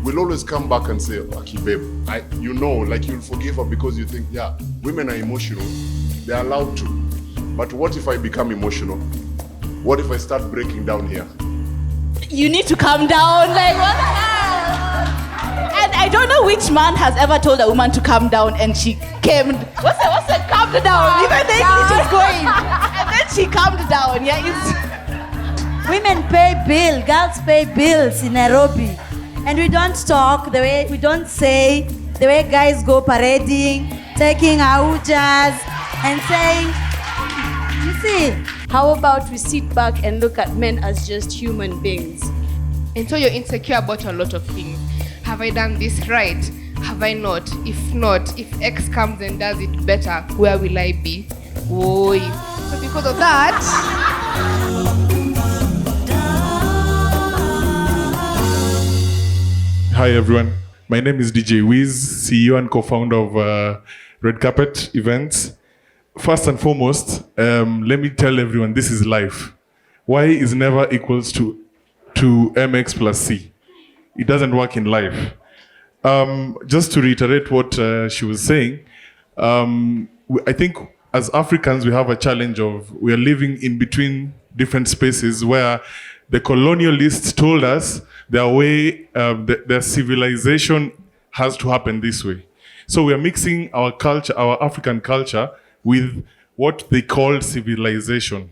we'll always come back and say, okay, babe, like you'll forgive her because you think, yeah, women are emotional. They're allowed to. But what if I become emotional? What if I start breaking down here? You need to calm down. Like, what the hell? And I don't know which man has ever told a woman to calm down and she came. What's the calm down? Even then she's going. And then she calmed down. Yeah, women pay bills, girls pay bills in Nairobi. And we don't talk the way, we don't say the way guys go parading, taking aujas and saying, you see. How about we sit back and look at men as just human beings? And so you're insecure about a lot of things. Have I done this right? Have I not? If not, if X comes and does it better, where will I be? Oi. So because of that... Hi everyone, my name is DJ Wiz, CEO and co-founder of Red Carpet Events. First and foremost, let me tell everyone this is life. Y is never equals to MX plus C. It doesn't work in life. Just to reiterate what she was saying, I think as Africans we have a challenge of we are living in between different spaces where the colonialists told us their civilization has to happen this way. So we are mixing our culture, our African culture, with what they call civilization.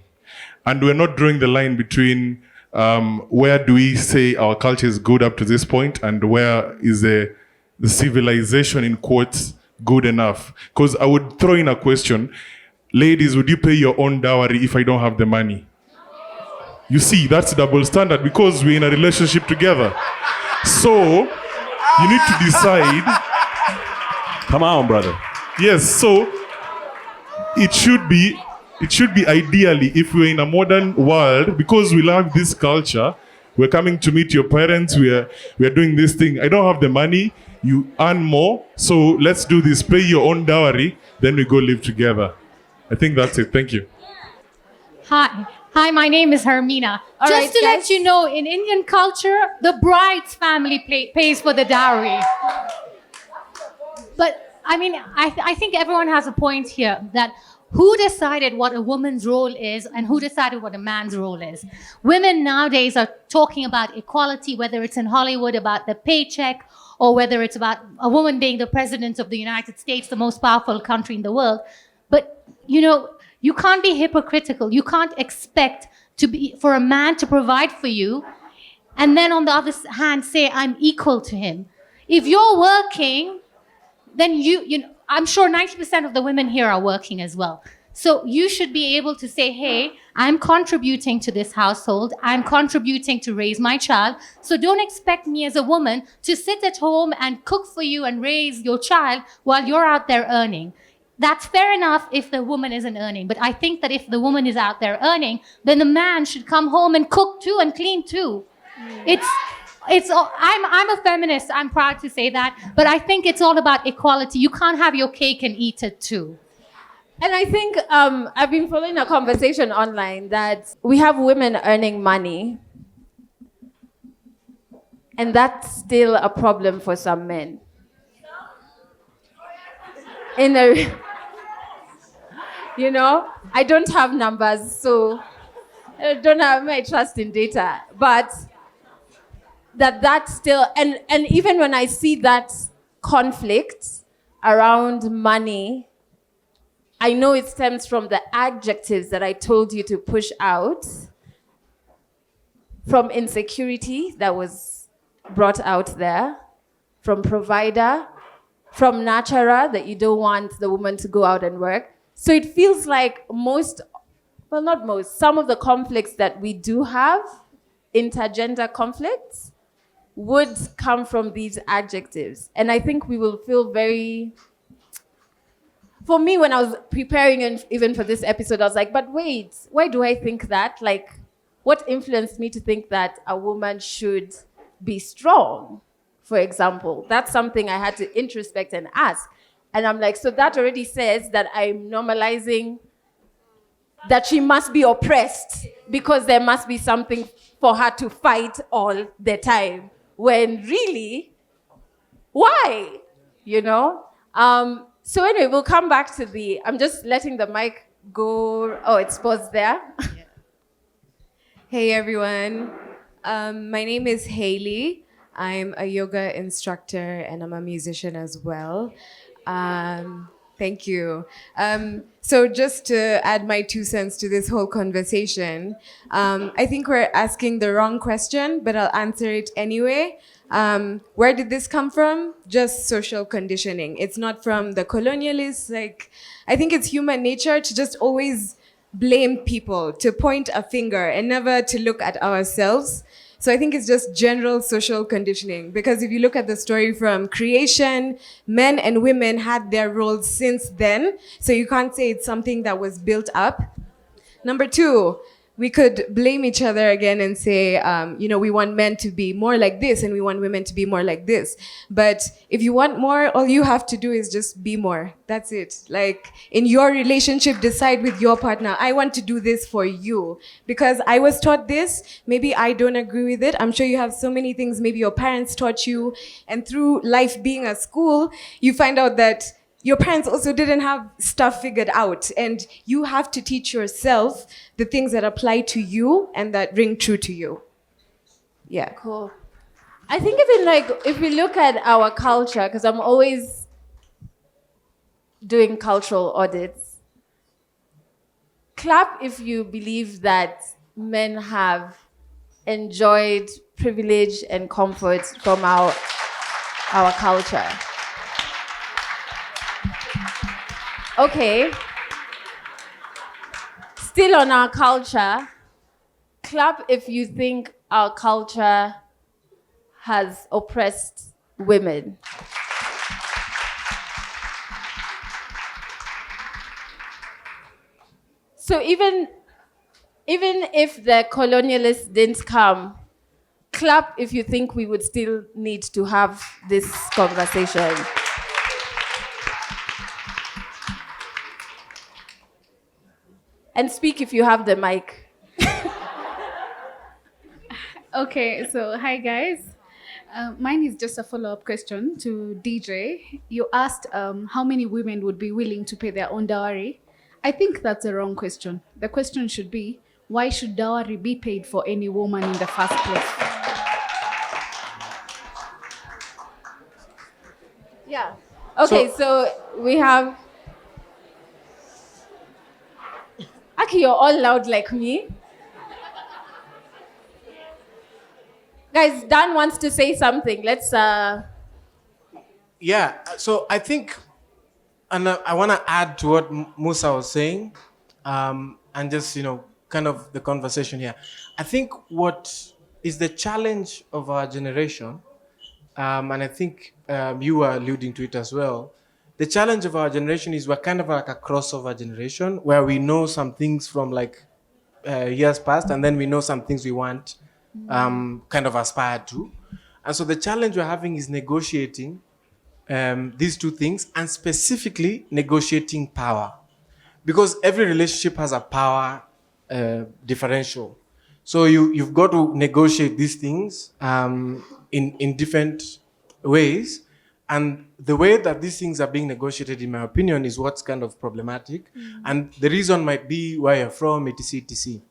And we're not drawing the line between where do we say our culture is good up to this point and where is the civilization, in quotes, good enough. Because I would throw in a question, ladies, would you pay your own dowry if I don't have the money? You see, that's double standard because we're in a relationship together. So, you need to decide. Come on, brother. Yes, so it should be ideally, if we're in a modern world, because we love this culture, we're coming to meet your parents, we are doing this thing. I don't have the money, you earn more, so let's do this. Pay your own dowry, then we go live together. I think that's it. Thank you. Hi, my name is Hermina. Just to let you know, in Indian culture, the bride's family pays for the dowry. But I mean, I think everyone has a point here that who decided what a woman's role is and who decided what a man's role is? Women nowadays are talking about equality, whether it's in Hollywood about the paycheck or whether it's about a woman being the president of the United States, the most powerful country in the world. But, you know, you can't be hypocritical. You can't expect for a man to provide for you and then on the other hand say, I'm equal to him. If you're working, then you know, I'm sure 90% of the women here are working as well. So you should be able to say, hey, I'm contributing to this household. I'm contributing to raise my child. So don't expect me as a woman to sit at home and cook for you and raise your child while you're out there earning. That's fair enough if the woman isn't earning. But I think that if the woman is out there earning, then the man should come home and cook too and clean too. I'm a feminist, I'm proud to say that, but I think it's all about equality. You can't have your cake and eat it too. And I think I've been following a conversation online that we have women earning money, and that's still a problem for some men. You know, I don't have numbers, so I don't have my trust in data, but that's still, and even when I see that conflict around money, I know it stems from the adjectives that I told you to push out, from insecurity that was brought out there, from provider, from nurturer, that you don't want the woman to go out and work. So it feels like some of the conflicts that we do have, intergender conflicts, would come from these adjectives. And I think we will feel very... For me, when I was preparing and even for this episode, I was like, but wait, why do I think that? Like, what influenced me to think that a woman should be strong, for example? That's something I had to introspect and ask. And I'm like, so that already says that I'm normalizing that she must be oppressed because there must be something for her to fight all the time. When really, Why? You know? So anyway, we'll come back to I'm just letting the mic go. Oh, it's paused there. Hey everyone, my name is Haley. I'm a yoga instructor and I'm a musician as well. Thank you. So just to add my 2 cents to this whole conversation, I think we're asking the wrong question, but I'll answer it anyway. Where did this come from? Just social conditioning. It's not from the colonialists. I think it's human nature to just always blame people, to point a finger and never to look at ourselves. So I think it's just general social conditioning, because if you look at the story from creation, men and women had their roles since then. So you can't say it's something that was built up. Number 2, we could blame each other again and say, we want men to be more like this and we want women to be more like this. But if you want more, all you have to do is just be more. That's it. Like in your relationship, decide with your partner, I want to do this for you because I was taught this. Maybe I don't agree with it. I'm sure you have so many things maybe your parents taught you. And through life being a school, you find out that your parents also didn't have stuff figured out, and you have to teach yourself the things that apply to you and that ring true to you. Yeah. Cool. I think even if we look at our culture, because I'm always doing cultural audits, clap if you believe that men have enjoyed privilege and comfort from our culture. Okay. Still on our culture, clap if you think our culture has oppressed women. So even if the colonialists didn't come, clap if you think we would still need to have this conversation. And speak if you have the mic. Okay, so hi guys. Mine is just a follow-up question to DJ. You asked how many women would be willing to pay their own dowry. I think that's a wrong question. The question should be, why should dowry be paid for any woman in the first place? Yeah. Okay, so we have... Aki, you're all loud like me. Guys, Dan wants to say something. Let's... Yeah, so I think, and I want to add to what Musa was saying, and just, kind of the conversation here. I think what is the challenge of our generation, and I think you were alluding to it as well, the challenge of our generation is we're kind of like a crossover generation where we know some things from years past, and then we know some things we want kind of aspire to. And so the challenge we're having is negotiating these two things, and specifically negotiating power. Because every relationship has a power differential. So you've got to negotiate these things in different ways. And the way that these things are being negotiated, in my opinion, is what's kind of problematic. Mm-hmm. And the reason might be where you're from, etc., etc.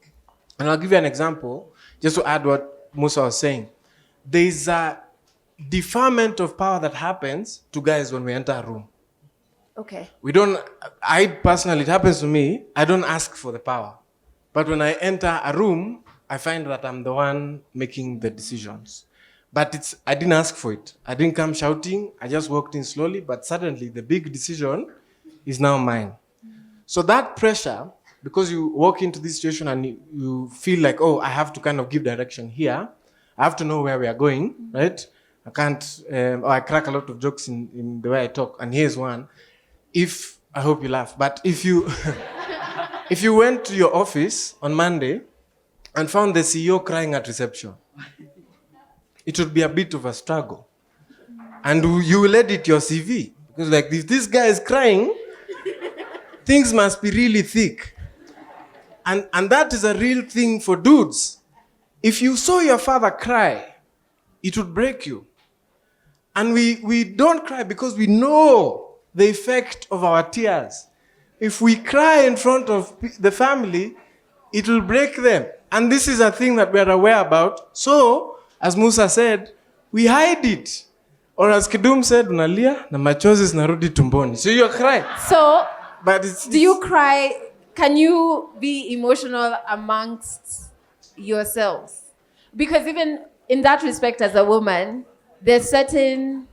And I'll give you an example, just to add what Musa was saying. There's a deferment of power that happens to guys when we enter a room. Okay. I personally, it happens to me, I don't ask for the power. But when I enter a room, I find that I'm the one making the decisions. But I didn't ask for it. I didn't come shouting. I just walked in slowly, but suddenly the big decision is now mine. So that pressure, because you walk into this situation and you feel like, oh, I have to kind of give direction here. I have to know where we are going, right? I can't, I crack a lot of jokes in the way I talk. And here's one. I hope you laugh, but if you went to your office on Monday and found the CEO crying at reception, it would be a bit of a struggle. And you will edit your CV. Because if this guy is crying, things must be really thick. And that is a real thing for dudes. If you saw your father cry, it would break you. And we don't cry because we know the effect of our tears. If we cry in front of the family, it will break them. And this is a thing that we are aware about. So, as Musa said, we hide it. Or as Kidum said, unalia na machozi zinarudi tumboni. So you're crying. So, but do you cry? Can you be emotional amongst yourselves? Because even in that respect, as a woman, there's a certain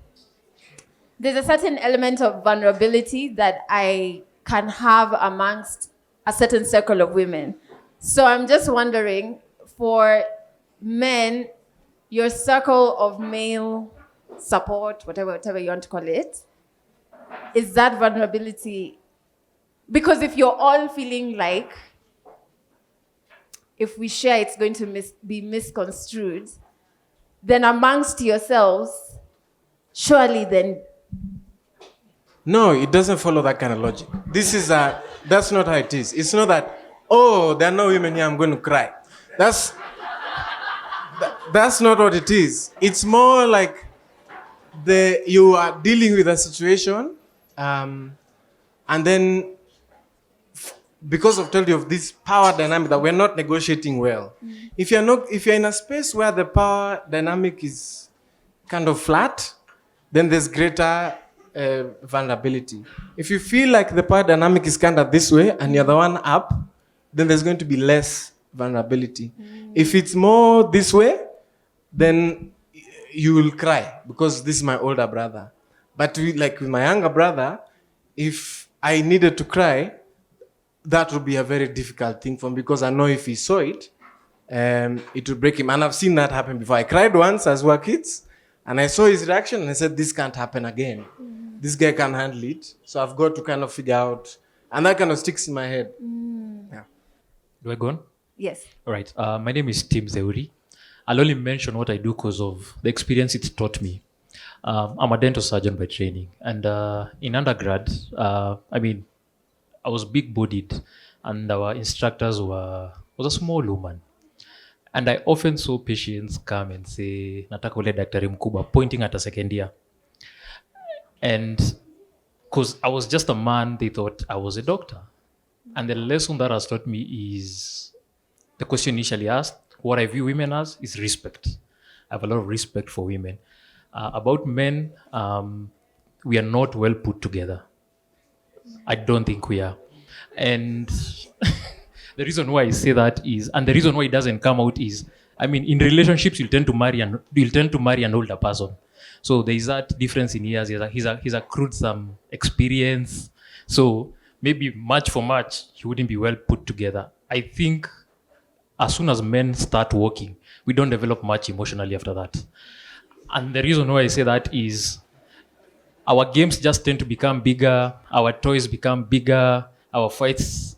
element of vulnerability that I can have amongst a certain circle of women. So I'm just wondering, for men, your circle of male support, whatever you want to call it, is that vulnerability? Because if you're all feeling like if we share it's going to be misconstrued, then amongst yourselves, surely then... No, it doesn't follow that kind of logic. That's not how it is. It's not that, oh, there are no women here, I'm going to cry. That's not what it is. It's more like you are dealing with a situation, and then because I've told you of this power dynamic that we're not negotiating well. Mm. If you're in a space where the power dynamic is kind of flat, then there's greater vulnerability. If you feel like the power dynamic is kind of this way and you're the one up, then there's going to be less vulnerability. Mm. If it's more this way, then you will cry because this is my older brother. But like with my younger brother, if I needed to cry, that would be a very difficult thing for me because I know if he saw it, it would break him. And I've seen that happen before. I cried once as we were kids, and I saw his reaction, and I said, this can't happen again. Mm. This guy can't handle it. So I've got to kind of figure out, and that kind of sticks in my head. Mm. Yeah. Do I go on? Yes. All right. My name is Tim Zeuri. I'll only mention what I do because of the experience it taught me. I'm a dental surgeon by training. And in undergrad, I was big-bodied, and our instructors was a small woman. And I often saw patients come and say, nataka ule daktari mkubwa, pointing at a second year. And because I was just a man, they thought I was a doctor. And the lesson that has taught me is, the question initially asked, what I view women as is respect. I have a lot of respect for women. About men, we are not well put together. I don't think we are. And the reason why I say that is, and the reason why it doesn't come out is, in relationships, you'll tend to marry an older person. So there is that difference in years. He's accrued some experience. So maybe much for much, he wouldn't be well put together. I think as soon as men start working, we don't develop much emotionally after that. And the reason why I say that is, our games just tend to become bigger, our toys become bigger, our fights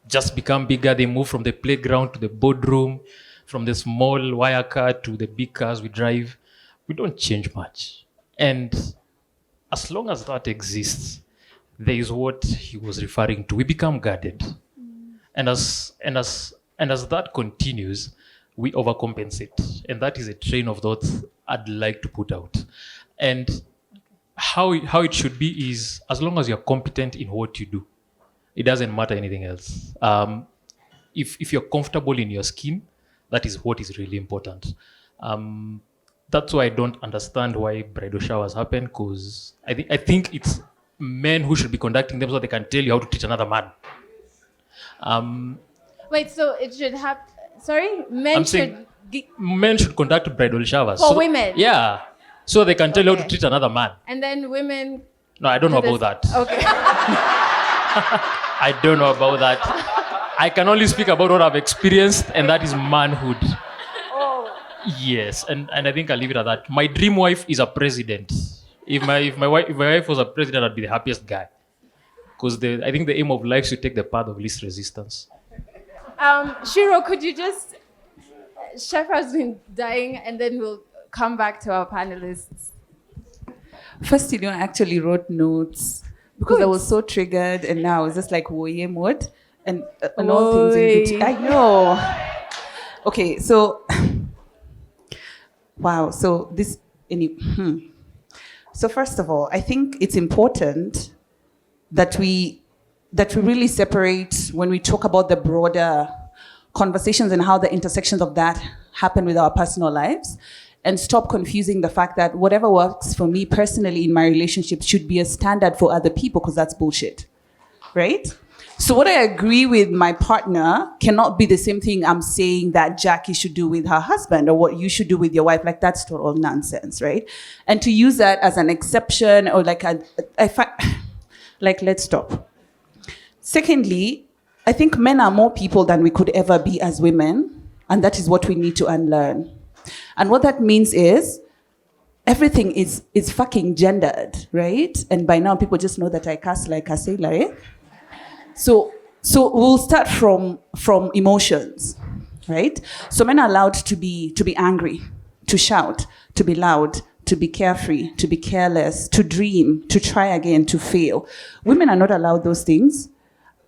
just become bigger. They move from the playground to the boardroom, from the small wire car to the big cars we drive. We don't change much. And as long as that exists, there is what he was referring to. We become guarded. And as that continues, we overcompensate. And that is a train of thought I'd like to put out. And how it should be is, as long as you're competent in what you do, it doesn't matter anything else. If you're comfortable in your skin, that is what is really important. That's why I don't understand why bridal showers happen, because I think it's men who should be conducting them so they can tell you how to treat another man. Wait, so it should have... Sorry? Men should conduct bridal showers. For women? Yeah. So they can tell you how to treat another man. And then women... No, I don't know about that. Okay. I don't know about that. I can only speak about what I've experienced, and that is manhood. Oh. Yes, and I think I'll leave it at that. My dream wife is a president. If my wife was a president, I'd be the happiest guy. Because I think the aim of life is to take the path of least resistance. Shiro, could you just... Chef has been dying, and then we'll come back to our panelists. First, I actually wrote notes because I was so triggered, and now it's just like woye mode and all things in between. I know. Okay, so wow. So this So first of all, I think it's important that we really separate when we talk about the broader conversations and how the intersections of that happen with our personal lives, and stop confusing the fact that whatever works for me personally in my relationship should be a standard for other people, because that's bullshit, right? So what I agree with my partner cannot be the same thing I'm saying that Jackie should do with her husband, or what you should do with your wife. Like, that's total nonsense, right? And to use that as an exception, or like let's stop. Secondly, I think men are more people than we could ever be as women, and that is what we need to unlearn. And what that means is everything is fucking gendered, right? And by now people just know that I cuss like a sailor, eh? So we'll start from emotions, right? So men are allowed to be angry, to shout, to be loud, to be carefree, to be careless, to dream, to try again, to fail. Women are not allowed those things.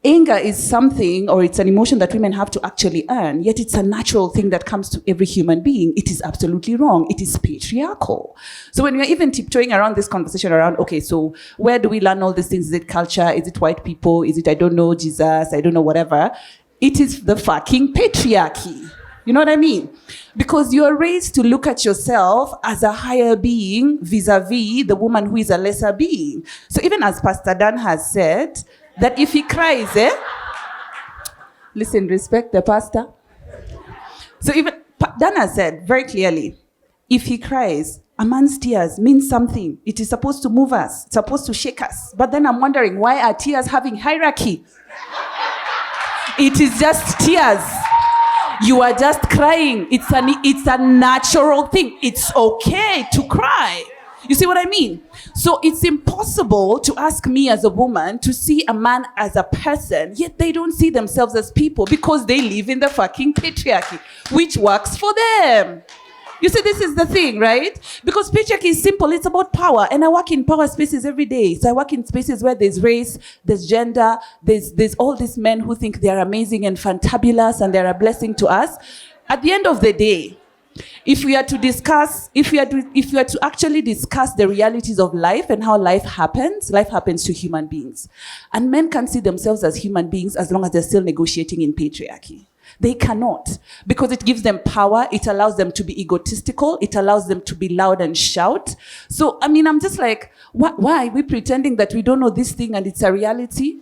Anger is something, or it's an emotion that women have to actually earn, yet it's a natural thing that comes to every human being. It is absolutely wrong. It is patriarchal. So when we're even tiptoeing around this conversation around, okay, so where do we learn all these things? Is it culture? Is it white people? Is it, I don't know, Jesus? I don't know, whatever. It is the fucking patriarchy. You know what I mean? Because you're raised to look at yourself as a higher being vis-a-vis the woman who is a lesser being. So even as Pastor Dan has said, that if he cries, listen, respect the pastor. So even Dana said very clearly, if he cries, a man's tears means something. It is supposed to move us. It's supposed to shake us. But then I'm wondering, why are tears having hierarchy? It is just tears. You are just crying. It's a natural thing. It's okay to cry. You see what I mean? So it's impossible to ask me as a woman to see a man as a person, yet they don't see themselves as people because they live in the fucking patriarchy, which works for them. You see, this is the thing, right? Because patriarchy is simple. It's about power. And I work in power spaces every day. So I work in spaces where there's race, there's gender, there's all these men who think they're amazing and fantabulous and they're a blessing to us. At the end of the day, if we are to actually discuss the realities of life and how life happens to human beings. And men can't see themselves as human beings as long as they're still negotiating in patriarchy. They cannot, because it gives them power, it allows them to be egotistical, it allows them to be loud and shout. So, I mean, I'm just like, why are we pretending that we don't know this thing and it's a reality?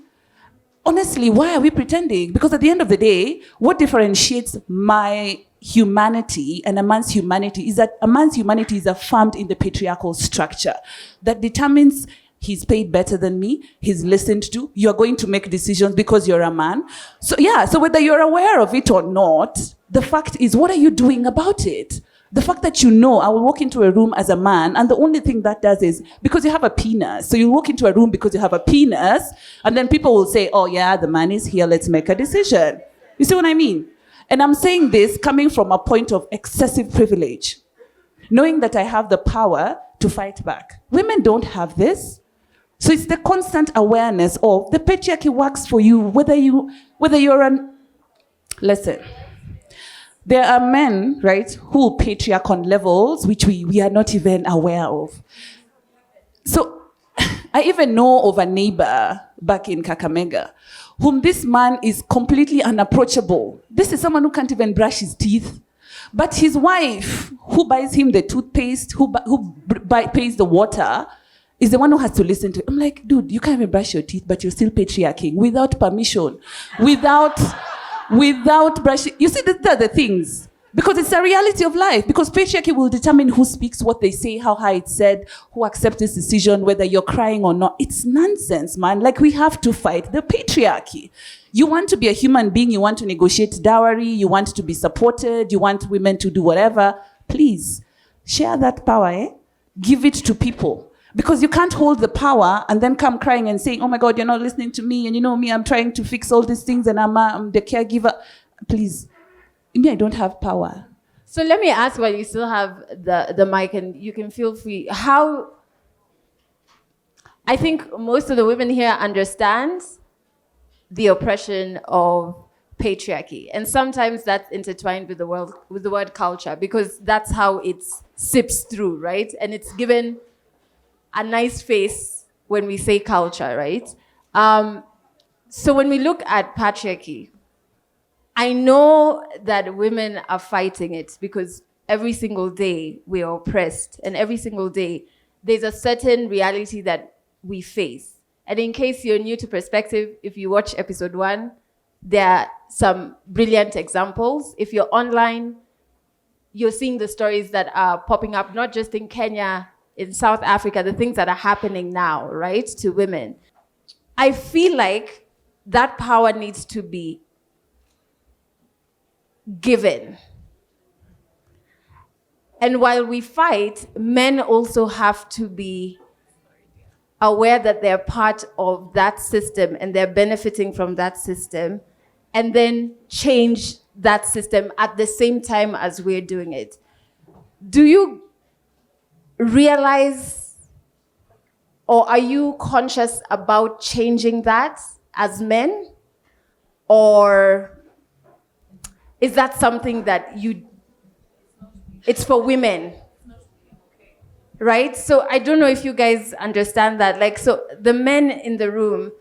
Honestly, why are we pretending? Because at the end of the day, what differentiates my humanity and a man's humanity is that a man's humanity is affirmed in the patriarchal structure that determines he's paid better than me, he's listened to, you're going to make decisions because you're a man. So yeah, so whether you're aware of it or not, the fact is, what are you doing about it? The fact that you know, I will walk into a room as a man, and the only thing that does is, because you have a penis, so you walk into a room because you have a penis, and then people will say, oh yeah, the man is here, let's make a decision. You see what I mean? And I'm saying this coming from a point of excessive privilege, knowing that I have the power to fight back. Women don't have this. So it's the constant awareness of the patriarchy works for you, whether you're an... Listen, there are men, right, who patriarch on levels which we are not even aware of. So I even know of a neighbor back in Kakamega whom this man is completely unapproachable. This is someone who can't even brush his teeth. But his wife, who buys him the toothpaste, who pays the water, is the one who has to listen to it. I'm like, dude, you can't even brush your teeth, but you're still patriarching without permission, without brushing. You see, these are the things. Because it's a reality of life. Because patriarchy will determine who speaks, what they say, how high it's said, who accepts this decision, whether you're crying or not. It's nonsense, man. Like, we have to fight the patriarchy. You want to be a human being, you want to negotiate dowry, you want to be supported, you want women to do whatever. Please, share that power, eh? Give it to people. Because you can't hold the power and then come crying and saying, oh my God, you're not listening to me, and you know me, I'm trying to fix all these things, and I'm the caregiver. Please. Me, I don't have power. So let me ask, while you still have the mic, and you can feel free, how... I think most of the women here understand the oppression of patriarchy. And sometimes that's intertwined with the word culture, because that's how it sips through, right? And it's given a nice face when we say culture, right? So when we look at patriarchy, I know that women are fighting it because every single day we are oppressed, and every single day there's a certain reality that we face. And in case you're new to Perspective, if you watch episode 1, there are some brilliant examples. If you're online, you're seeing the stories that are popping up, not just in Kenya, in South Africa, the things that are happening now, right, to women. I feel like that power needs to be given. And while we fight, men also have to be aware that they're part of that system and they're benefiting from that system, and then change that system at the same time as we're doing it. Do you realize, or are you conscious about changing that as men? Or is that something that it's for women? Right? So I don't know if you guys understand that. Like, so the men in the room,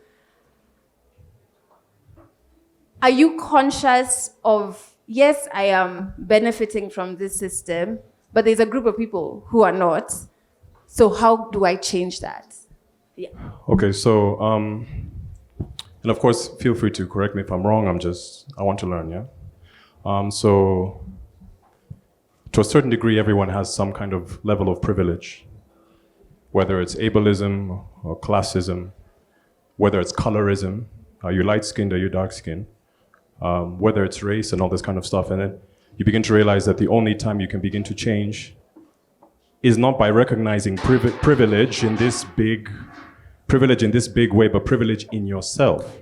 are you conscious of, yes, I am benefiting from this system, but there's a group of people who are not. So how do I change that? Yeah. Okay, so, and of course, feel free to correct me if I'm wrong. I want to learn, yeah? So, to a certain degree, everyone has some kind of level of privilege, whether it's ableism or classism, whether it's colorism, are you light-skinned, are you dark-skinned, whether it's race and all this kind of stuff. And then you begin to realize that the only time you can begin to change is not by recognizing privilege in this big way, but privilege in yourself,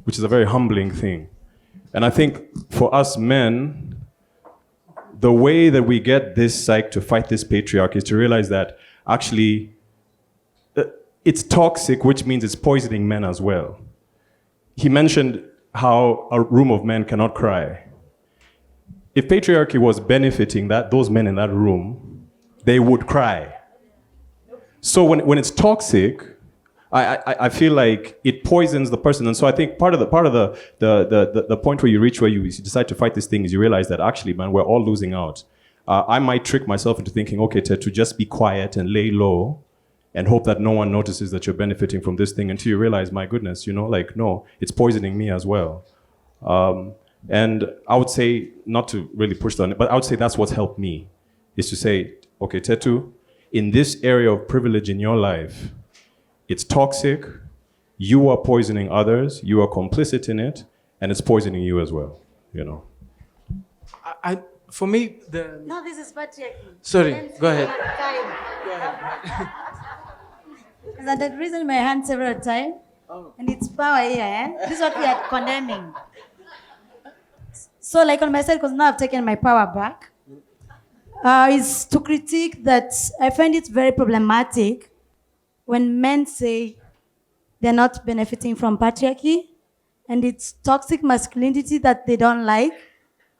which is a very humbling thing. And I think for us men, the way that we get this psyche to fight this patriarchy is to realize that actually it's toxic, which means it's poisoning men as well. He mentioned how a room of men cannot cry. If patriarchy was benefiting those men in that room, they would cry. So when it's toxic, I feel like it poisons the person. And so I think part of the point where you reach where you decide to fight this thing is you realize that actually, man, we're all losing out. I might trick myself into thinking, okay, to just be quiet and lay low and hope that no one notices that you're benefiting from this thing until you realize, my goodness, no, it's poisoning me as well. And I would say, not to really push on it, but I would say that's what's helped me, is to say, okay, Tetu, in this area of privilege in your life, it's toxic, you are poisoning others, you are complicit in it, and it's poisoning you as well, For me, No, this is patriarchy. Sorry, go ahead. Go ahead. Is that reason my hand several times? Oh. And it's power here, eh? This is what we are condemning. So like on my side, because now I've taken my power back, is to critique that I find it very problematic when men say they're not benefiting from patriarchy and it's toxic masculinity that they don't like.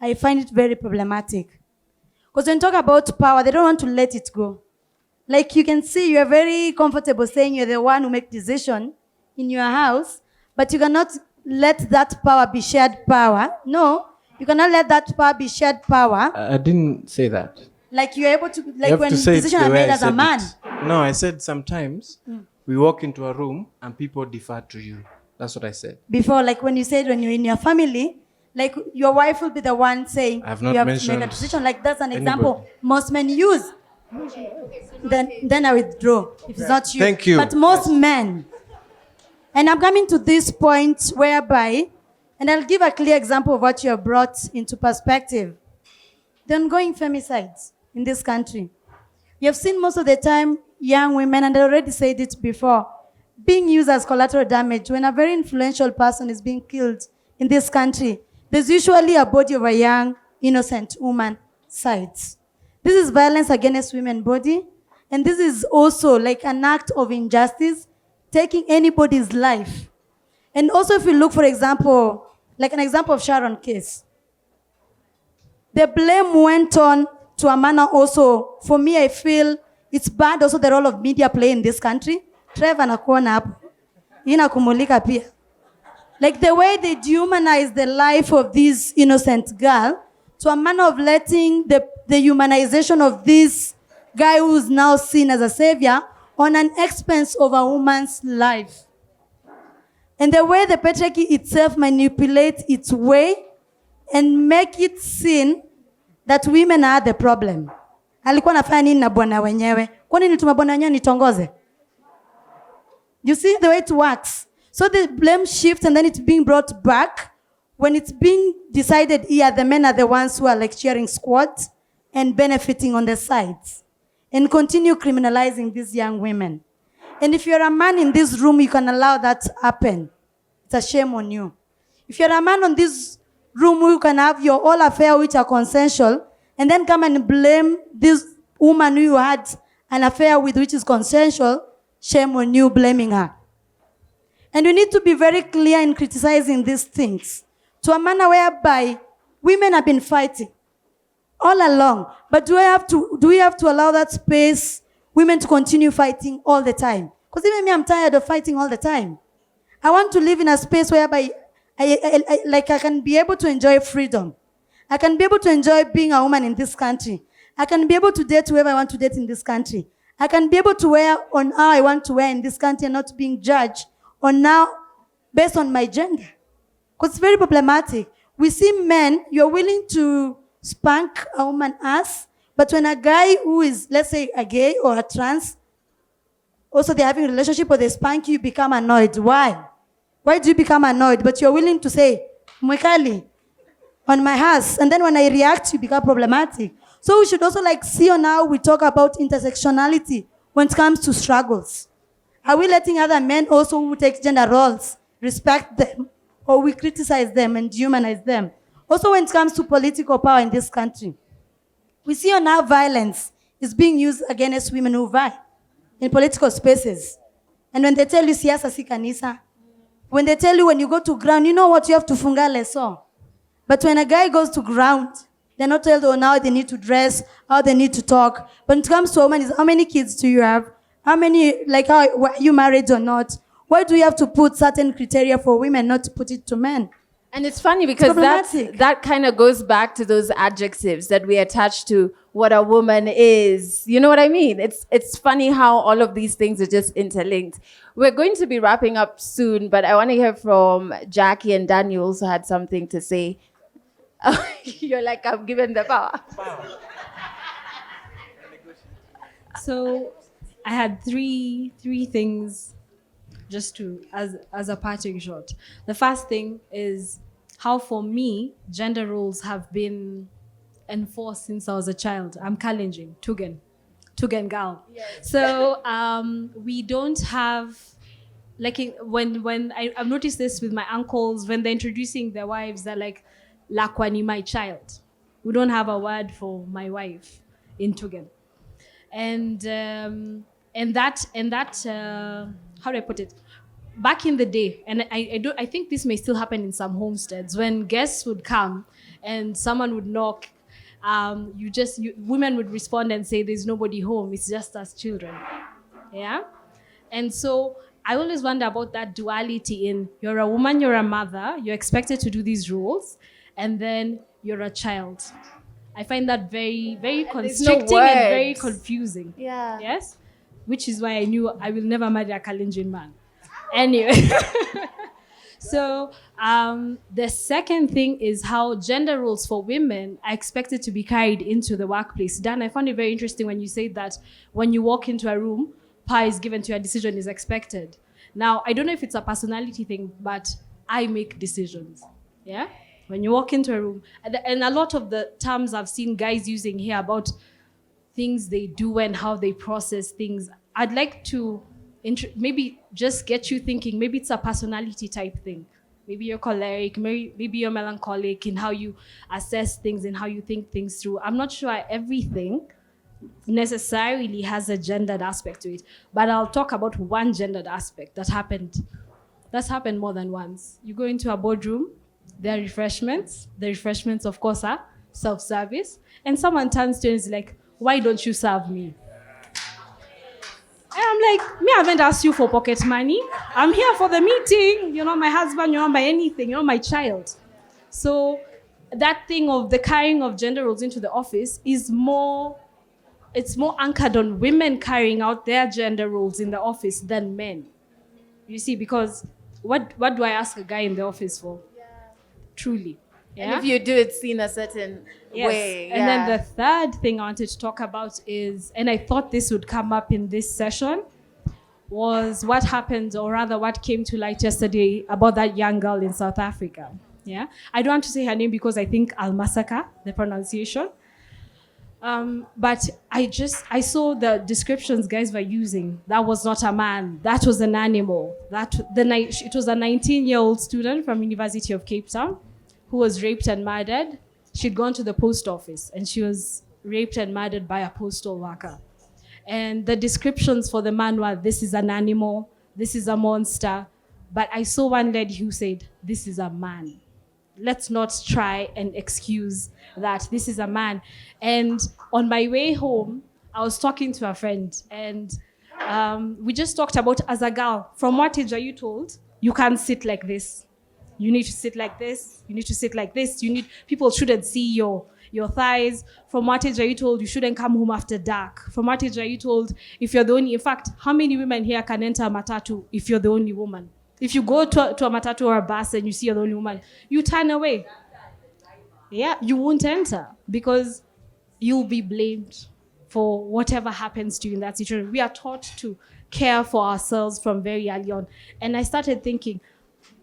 I find it very problematic. Because when you talk about power, they don't want to let it go. Like you can see, you're very comfortable saying you're the one who makes decision in your house, but you cannot let that power be shared power. No, you cannot let that power be shared power. I didn't say that. Like you're able to, like when decisions are made as a man. No, I said sometimes we walk into a room and people defer to you. That's what I said. Before, like when you said when you're in your family, like your wife will be the one saying, I've not you have mentioned to make a decision. Like that's an example most men use. Then I withdraw if it's not you. Thank you. But most men. And I'm coming to this point whereby, and I'll give a clear example of what you have brought into perspective. The ongoing femicides in this country. You have seen most of the time young women, and I already said it before, being used as collateral damage. When a very influential person is being killed in this country, there's usually a body of a young, innocent woman sides. This is violence against women's body, and this is also like an act of injustice, taking anybody's life. And also if you look, for example, like an example of Sharon case, the blame went on to a manner also, for me, I feel It's bad also the role of media play in this country. Trevor nakuona hapo. Inakumulika pia. Like the way they dehumanize the life of this innocent girl to a manner of letting the humanization of this guy who's now seen as a savior on an expense of a woman's life. And the way the patriarchy itself manipulates its way and make it seen that women are the problem. Alikuwa anafanya nini na bwana wenyewe? Kwani nilituma bwana wenyewe nitongoze? You see the way it works. So the blame shifts and then it's being brought back when it's being decided here, the men are the ones who are like cheering squads and benefiting on the sides and continue criminalizing these young women. And if you're a man in this room, you can allow that to happen. It's a shame on you. If you're a man in this room, you can have your whole affair which are consensual and then come and blame this woman who you had an affair with which is consensual, shame on you blaming her. And we need to be very clear in criticizing these things to a manner whereby women have been fighting all along. But do we have to allow that space, women to continue fighting all the time? Because even me, I'm tired of fighting all the time. I want to live in a space whereby I can be able to enjoy freedom. I can be able to enjoy being a woman in this country. I can be able to date whoever I want to date in this country. I can be able to wear on how I want to wear in this country and not being judged on now based on my gender. Because it's very problematic. We see men, you're willing to spank a woman's ass, but when a guy who is, let's say, a gay or a trans, also they're having a relationship or they spank you, you become annoyed. Why? Why do you become annoyed? But you're willing to say, mwekali, on my ass. And then when I react, you become problematic. So we should also see on how we talk about intersectionality when it comes to struggles. Are we letting other men also who take gender roles respect them, or we criticize them and dehumanize them? Also when it comes to political power in this country, we see on how violence is being used against women who vie in political spaces. And when they tell you siasa si kanisa, when they tell you when you go to ground, you know what, you have to funga leso. But when a guy goes to ground, they're not told on how they need to dress, how they need to talk. But when it comes to women, how many kids do you have? How many, are you married or not? Why do you have to put certain criteria for women, not to put it to men? And it's funny because that kind of goes back to those adjectives that we attach to what a woman is. You know what I mean? It's funny how all of these things are just interlinked. We're going to be wrapping up soon, but I want to hear from Jackie and Daniel also had something to say. You're like, I'm given the power. So I had three things just to, as a parting shot. The first thing is how for me, gender roles have been enforced since I was a child. I'm Kalenjin, Tugen girl. Yes. So we don't have, when I've noticed this with my uncles, when they're introducing their wives, they're like, Lakwani, my child. We don't have a word for my wife in Tugen. And that how do I put it? Back in the day, and I think this may still happen in some homesteads, when guests would come and someone would knock, women would respond and say, "There's nobody home. It's just us children." Yeah, and so I always wonder about that duality in you're a woman, you're a mother, you're expected to do these roles, and then you're a child. I find that very, very constricting and very confusing. Yeah. Yes? Which is why I knew I will never marry a Kalenjin man. Anyway. So the second thing is how gender roles for women are expected to be carried into the workplace. Dan, I found it very interesting when you say that when you walk into a room, power is given to you, a decision is expected. Now, I don't know if it's a personality thing, but I make decisions. Yeah? When you walk into a room, and a lot of the terms I've seen guys using here about things they do and how they process things, I'd like to maybe just get you thinking, maybe it's a personality type thing. Maybe you're choleric, maybe you're melancholic in how you assess things and how you think things through. I'm not sure everything necessarily has a gendered aspect to it, but I'll talk about one gendered aspect that's happened more than once. You go into a boardroom, there are refreshments. The refreshments, of course, are self-service. And someone turns to you and is like, "Why don't you serve me?" And I'm like, me, I haven't asked you for pocket money. I'm here for the meeting. You're not my husband. You're not my anything. You're not my child. So that thing of the carrying of gender roles into the office is more, it's more anchored on women carrying out their gender roles in the office than men. You see, because what do I ask a guy in the office for? Truly. And if you do, it's seen a certain way. And then the third thing I wanted to talk about is, and I thought this would come up in this session, was what happened, or rather what came to light yesterday about that young girl in South Africa. Yeah, I don't want to say her name because I think I'll massacre the pronunciation. But I saw the descriptions guys were using. That was not a man. That was an animal. It was a 19-year-old student from University of Cape Town who was raped and murdered. She'd gone to the post office and she was raped and murdered by a postal worker. And the descriptions for the man were, this is an animal, this is a monster. But I saw one lady who said, this is a man. Let's not try and excuse that. This is a man. And on my way home, I was talking to a friend and we just talked about, as a girl, from what age are you told? You can't sit like this. You need to sit like this. You need to sit like this. People shouldn't see your thighs. From what age are you told you shouldn't come home after dark? From what age are you told if you're the only, in fact, how many women here can enter a matatu if you're the only woman? If you go to a matatu or a bus and you see you're the only woman, you turn away. Yeah, you won't enter because you'll be blamed for whatever happens to you in that situation. We are taught to care for ourselves from very early on. And I started thinking,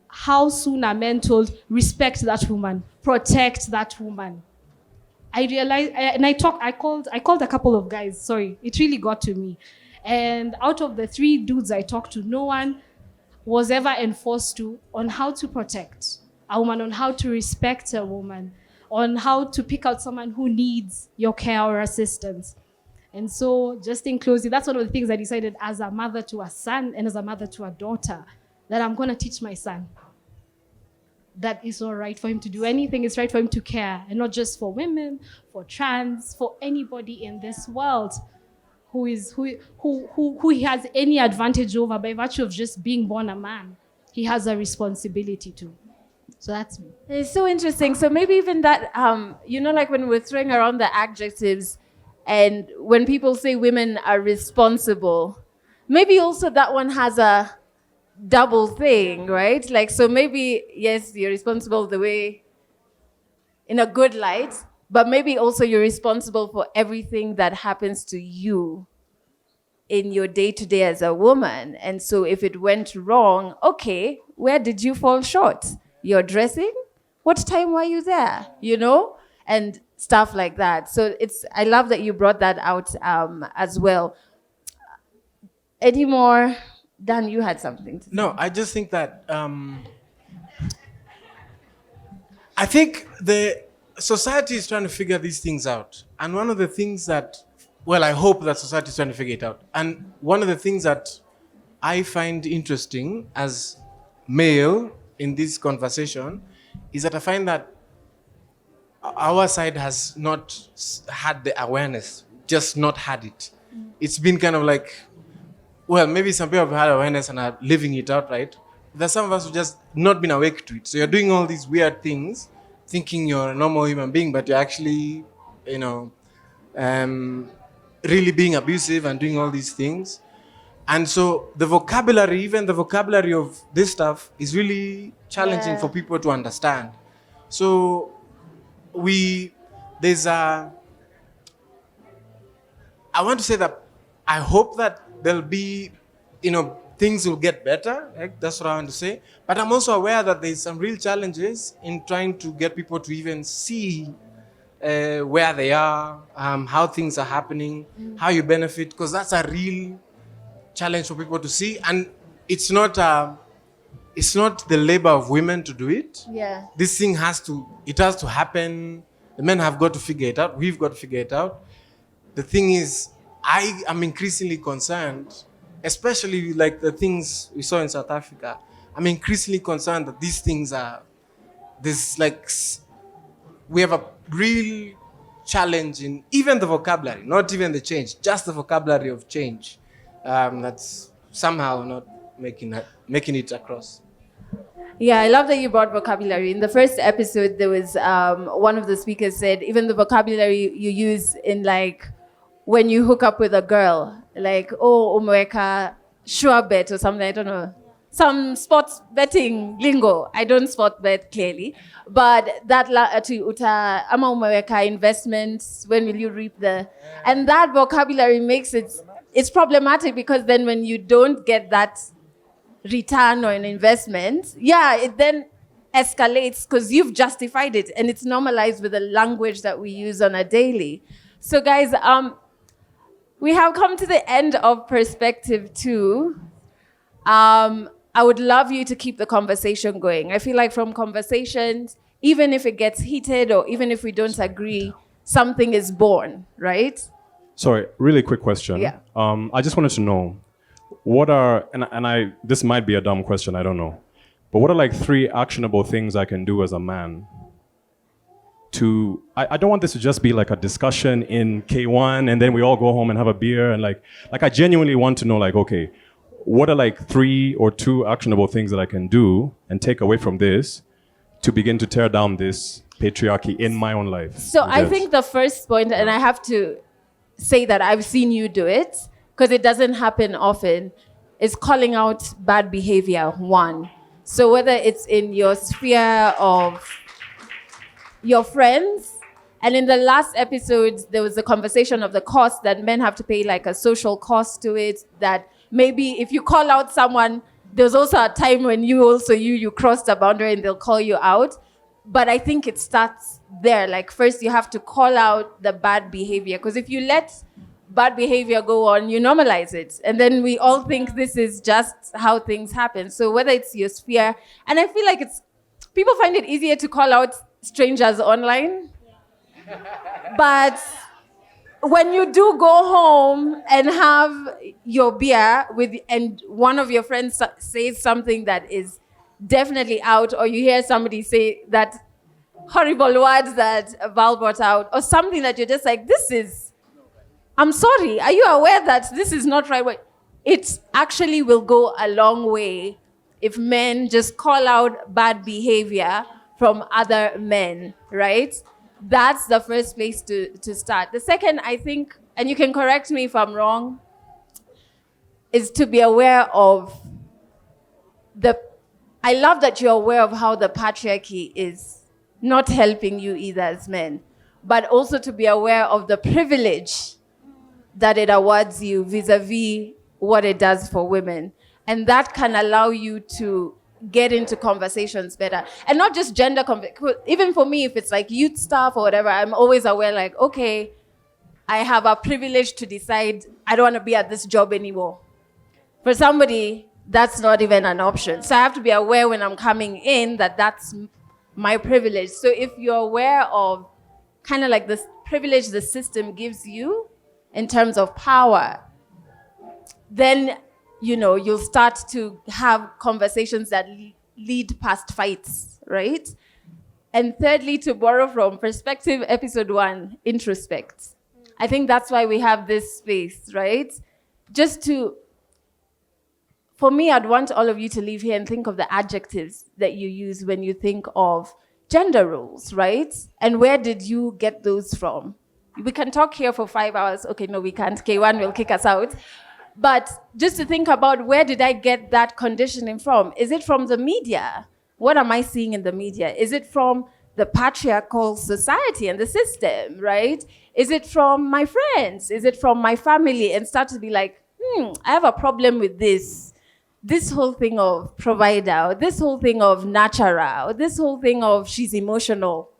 how soon are men told, respect that woman, protect that woman? I realized, and I called a couple of guys, sorry, it really got to me. And out of the 3 dudes I talked to, no one was ever enforced on how to protect a woman, on how to respect a woman, on how to pick out someone who needs your care or assistance. And so just in closing, that's one of the things I decided as a mother to a son and as a mother to a daughter, that I'm going to teach my son that it's all right for him to do anything. It's right for him to care, and not just for women, for trans, for anybody in this world who he has any advantage over by virtue of just being born a man. He has a responsibility to. So that's me. It's so interesting. So maybe even that, like when we're throwing around the adjectives, and when people say women are responsible, maybe also that one has a double thing, right? Like, so maybe, yes, you're responsible the way, in a good light, but maybe also you're responsible for everything that happens to you in your day-to-day as a woman. And so if it went wrong, okay, where did you fall short? Your dressing? What time were you there? And stuff like that. So I love that you brought that out as well. Any more? Dan, you had something to say. No, I just think that I think the society is trying to figure these things out. And one of the things that, I hope that society is trying to figure it out. And one of the things that I find interesting as male in this conversation is that I find that our side has not had the awareness, just not had it. It's been kind of like, maybe some people have had awareness and are living it out, right? There's some of us who just not been awake to it. So you're doing all these weird things, thinking you're a normal human being, but you're actually, really being abusive and doing all these things. And so even the vocabulary of this stuff is really challenging for people to understand. So I want to say that I hope that there'll be, things will get better. Right? That's what I want to say. But I'm also aware that there's some real challenges in trying to get people to even see where they are, how things are happening, how you benefit, because that's a real challenge for people to see. And it's not the labor of women to do it. Yeah. This thing has to happen. The men have got to figure it out. We've got to figure it out. The thing is, I am increasingly concerned, especially like the things we saw in South Africa. I'm increasingly concerned that these things we have a real challenge in even the vocabulary, not even the change, just the vocabulary of change. that's somehow not making it across. Yeah, I love that you brought vocabulary. In the first episode, there was one of the speakers said even the vocabulary you use in like when you hook up with a girl, like oh umeweka sure bet or something. I don't know, some sports betting lingo. I don't sport bet clearly, but that to uta ama umeweka investments. When will you reap the? And that vocabulary makes it's problematic because then when you don't get that return or an investment, it then escalates because you've justified it and it's normalized with the language that we use on a daily. So guys, we have come to the end of Perspective 2. I would love you to keep the conversation going. I feel like from conversations, even if it gets heated or even if we don't agree, something is born, right? Sorry, really quick question. Yeah. I just wanted to know, what are, this might be a dumb question, I don't know, but what are like 3 actionable things I can do as a man to, I don't want this to just be like a discussion in K1 and then we all go home and have a beer and like I genuinely want to know like, okay, what are like 3 or 2 actionable things that I can do and take away from this to begin to tear down this patriarchy in my own life? So I think the first point, and I have to say that I've seen you do it, because it doesn't happen often, is calling out bad behavior, 1. So whether it's in your sphere of your friends, and in the last episode, there was a conversation of the cost that men have to pay, like a social cost to it, that maybe if you call out someone, there's also a time when you crossed a boundary and they'll call you out. But I think it starts there. Like first you have to call out the bad behavior, because if you let bad behavior go on, you normalize it. And then we all think this is just how things happen. So whether it's your sphere, and I feel like people find it easier to call out strangers online. But when you do go home and have your beer and one of your friends says something that is definitely out, or you hear somebody say that horrible words that Val brought out, or something that you're just like, I'm sorry, are you aware that this is not right? It actually will go a long way if men just call out bad behavior from other men, right? That's the first place to start. The second, I think, and you can correct me if I'm wrong, is to be aware of I love that you're aware of how the patriarchy is not helping you either as men, but also to be aware of the privilege that it awards you vis-a-vis what it does for women. And that can allow you to get into conversations better. And not just gender, even for me, if it's like youth stuff or whatever, I'm always aware like, okay, I have a privilege to decide I don't want to be at this job anymore. For somebody, that's not even an option. So I have to be aware when I'm coming in that that's my privilege. So if you're aware of kind of like this privilege the system gives you in terms of power, then you'll start to have conversations that lead past fights, right? And thirdly, to borrow from Perspective Episode 1, introspect. I think that's why we have this space, right? For me, I'd want all of you to leave here and think of the adjectives that you use when you think of gender roles, right? And where did you get those from? We can talk here for 5 hours. Okay, no, we can't. K1 will kick us out. But just to think about, where did I get that conditioning from? Is it from the media? What am I seeing in the media? Is it from the patriarchal society and the system, right? Is it from my friends? Is it from my family? And start to be like, I have a problem with this. This whole thing of provider, this whole thing of nurturer, this whole thing of she's emotional.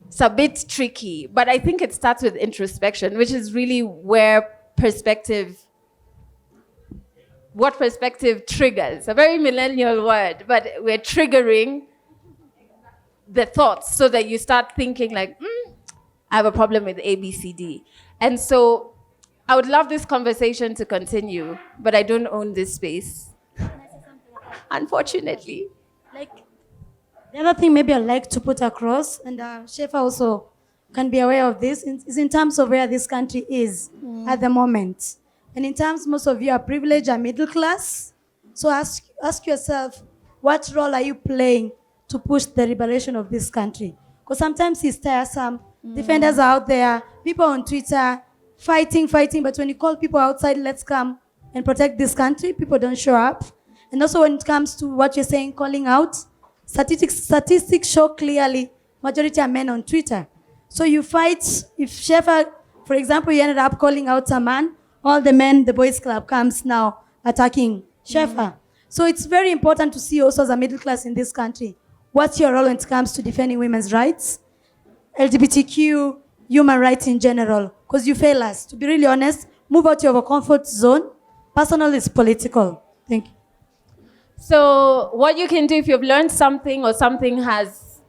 It's a bit tricky, but I think it starts with introspection, which is really where what perspective triggers. A very millennial word, but we're triggering the thoughts so that you start thinking like, I have a problem with A, B, C, D. And so I would love this conversation to continue, but I don't own this space, unfortunately. Like, the other thing maybe I'd like to put across, and Shefa also can be aware of this, is in terms of where this country is at the moment. And in terms, most of you are privileged and middle class. So ask yourself, what role are you playing to push the liberation of this country? Because sometimes it's tiresome. Defenders are out there, people on Twitter, fighting. But when you call people outside, let's come and protect this country, people don't show up. And also when it comes to what you're saying, calling out, statistics show clearly majority are men on Twitter. So you fight, if Shefa, for example, you ended up calling out a man, all the men, the boys club comes now attacking Shefa. So it's very important to see also as a middle class in this country, what's your role when it comes to defending women's rights, LGBTQ, human rights in general, because you fail us. To be really honest, move out of your comfort zone. Personal is political. Thank you. So what you can do if you've learned something or something has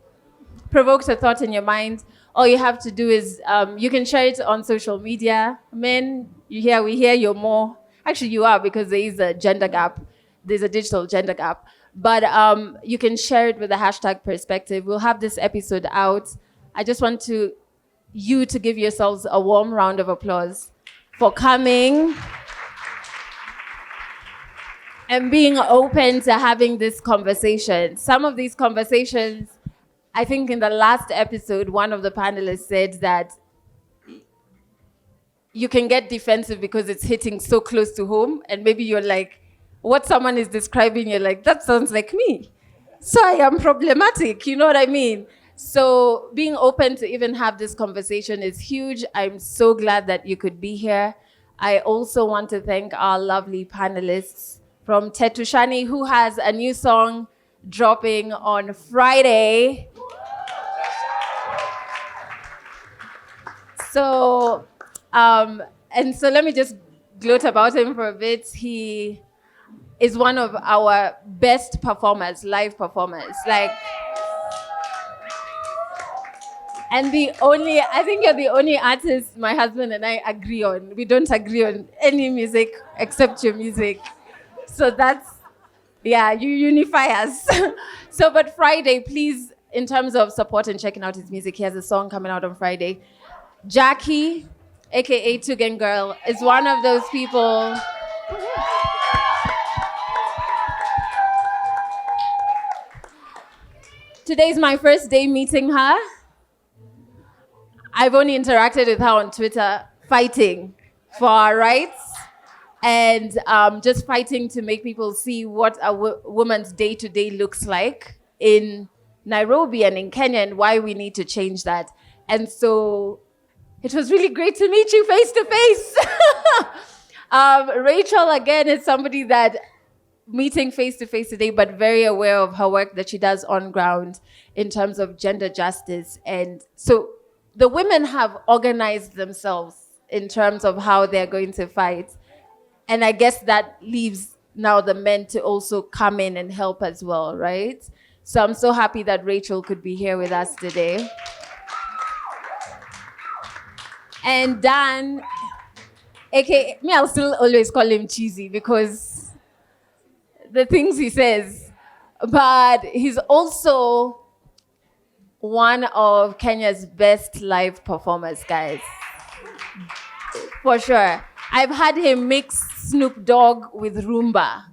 provoked a thought in your mind, all you have to do is you can share it on social media. Men, we hear you're more. Actually, you are, because there is a gender gap. There's a digital gender gap. But you can share it with the hashtag Pursepective. We'll have this episode out. I just want you to give yourselves a warm round of applause for coming and being open to having this conversation. Some of these conversations, I think in the last episode, one of the panelists said that you can get defensive because it's hitting so close to home, and maybe you're like, what someone is describing, you're like, that sounds like me. So I am problematic, you know what I mean? So being open to even have this conversation is huge. I'm so glad that you could be here. I also want to thank our lovely panelists from Tetushani, who has a new song dropping on Friday. So, and so let me just gloat about him for a bit. He is one of our best performers, live performers. And I think you're the only artist my husband and I agree on. We don't agree on any music except your music. So you unify us. But Friday, please, in terms of support and checking out his music, he has a song coming out on Friday. Jackie, aka Tugen Girl, is one of those people. Today's my first day meeting her. I've only interacted with her on Twitter, fighting for our rights and just fighting to make people see what a woman's day-to-day looks like in Nairobi and in Kenya and why we need to change that. And so it was really great to meet you face to face. Rachel, again, is somebody that meeting face to face today, but very aware of her work that she does on ground in terms of gender justice. And so the women have organized themselves in terms of how they're going to fight. And I guess that leaves now the men to also come in and help as well, right? So I'm so happy that Rachel could be here with us today. And Dan, aka, I'll still always call him cheesy because the things he says, but he's also one of Kenya's best live performers, guys. For sure. I've had him mix Snoop Dogg with Rumba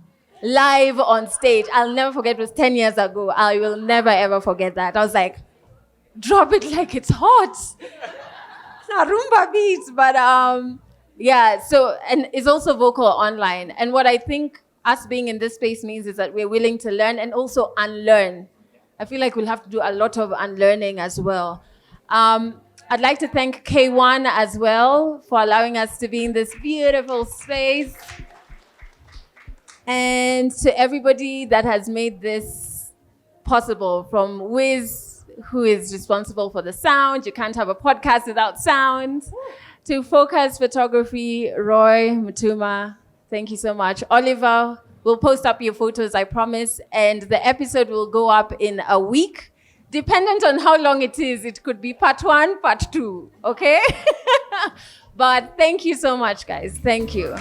live on stage. I'll never forget, it was 10 years ago. I will never ever forget that. I was like, drop it like it's hot. It's not Rumba beats, but so, and it's also vocal online. And what I think us being in this space means is that we're willing to learn and also unlearn. I feel like we'll have to do a lot of unlearning as well. I'd like to thank K1 as well for allowing us to be in this beautiful space. And to everybody that has made this possible, from Wiz, who is responsible for the sound. You can't have a podcast without sound. To Focus Photography, Roy, Mutuma, thank you so much. Oliver, we'll post up your photos, I promise. And the episode will go up in a week. Dependent on how long it is, it could be part 1, part 2, okay? But thank you so much, guys. Thank you.